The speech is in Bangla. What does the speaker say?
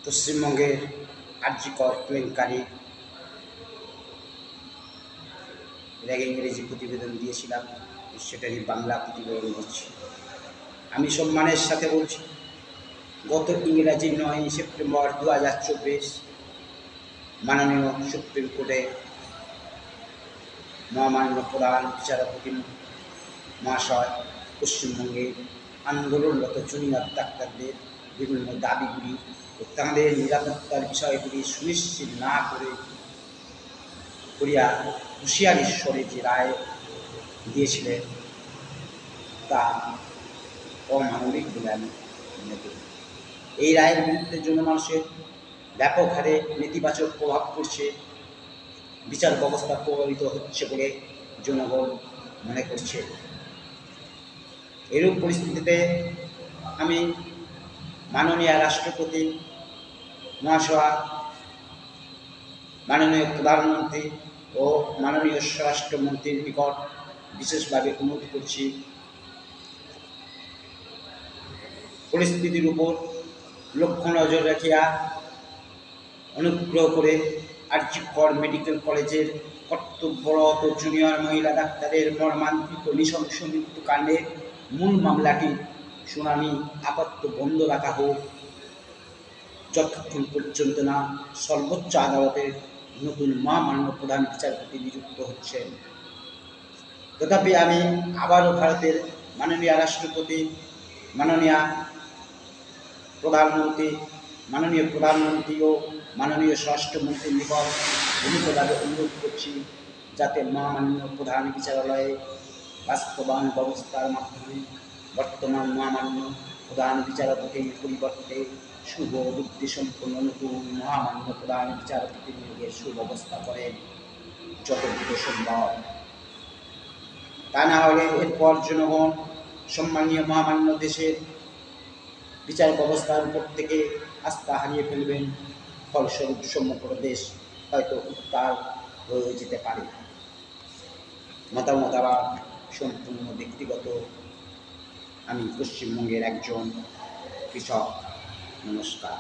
পশ্চিমবঙ্গের আরজিকর কেলেঙ্কারি এর আগে ইংরেজি প্রতিবেদন দিয়েছিলাম, সেটারই বাংলা প্রতিবেদন দিচ্ছি। আমি সম্মানের সাথে বলছি, গত ইংরাজি 9 সেপ্টেম্বর 2024 মাননীয় সুপ্রিম কোর্টে মহামান্য প্রধান বিচারপতি মহাশয় পশ্চিমবঙ্গের আন্দোলনরত জুনিয়র ডাক্তারদের বিভিন্ন দাবিগুলি ও তাঁদের নিরাপত্তার বিষয়গুলি সুনিশ্চিত না করিয়া হুঁশিয়ারির স্বরে যে রায় দিয়েছিলেন তা অমানবিক বলে আমি মনে করি। এই রায়ের বিরুদ্ধে জনমানুষের ব্যাপক হারে নেতিবাচক প্রভাব পড়ছে, বিচার ব্যবস্থা প্রভাবিত হচ্ছে বলে জনগণ মনে করছে। এরূপ পরিস্থিতিতে আমি মাননীয় রাষ্ট্রপতি মহাশয়, মাননীয় প্রধানমন্ত্রী ও মাননীয় স্বরাষ্ট্রমন্ত্রীর নিকট বিশেষভাবে অনুরোধ করছি, পরিস্থিতির উপর লক্ষ্য নজর রাখিয়া অনুগ্রহ করে আরজিকর মেডিকেল কলেজের কর্তব্যরত জুনিয়র মহিলা ডাক্তারের মর্মান্তিক নৃশংস মৃত্যুকাণ্ডের মূল মামলাটির শুনানি আপাতত বন্ধ রাখা হোক, যতক্ষণ পর্যন্ত না সর্বোচ্চ আদালতের নতুন মহামান্য প্রধান বিচারপতি নিযুক্ত হচ্ছেন। তথাপি আমি আবারও ভারতের মাননীয় রাষ্ট্রপতি, মাননীয় প্রধানমন্ত্রী ও মাননীয় স্বরাষ্ট্রমন্ত্রীর নিকট বিনীতভাবে অনুরোধ করছি, যাতে মহামান্য প্রধান বিচারালয়ে বাস্তবায়ন ব্যবস্থার মাধ্যমে বর্তমান মহামান্য প্রধান বিচারপতির পরিবর্তে শুভ বুদ্ধিসম্পন্ন নতুন মহামান্য প্রধান বিচারপতি নিয়োগের সুব্যবস্থা করেন যত দ্রুত সম্ভব। তা না হলে এরপর জনগণ সম্মানীয় মহামান্য দেশের বিচার ব্যবস্থার উপর থেকে আস্থা হারিয়ে ফেলবেন। ফলস্বরূপ সমগ্র দেশ হয়তো উত্তাল হয়ে যেতে পারে। মতামত আবার সম্পূর্ণ ব্যক্তিগত। আমি পশ্চিমবঙ্গের একজন কৃষক। নমস্কার।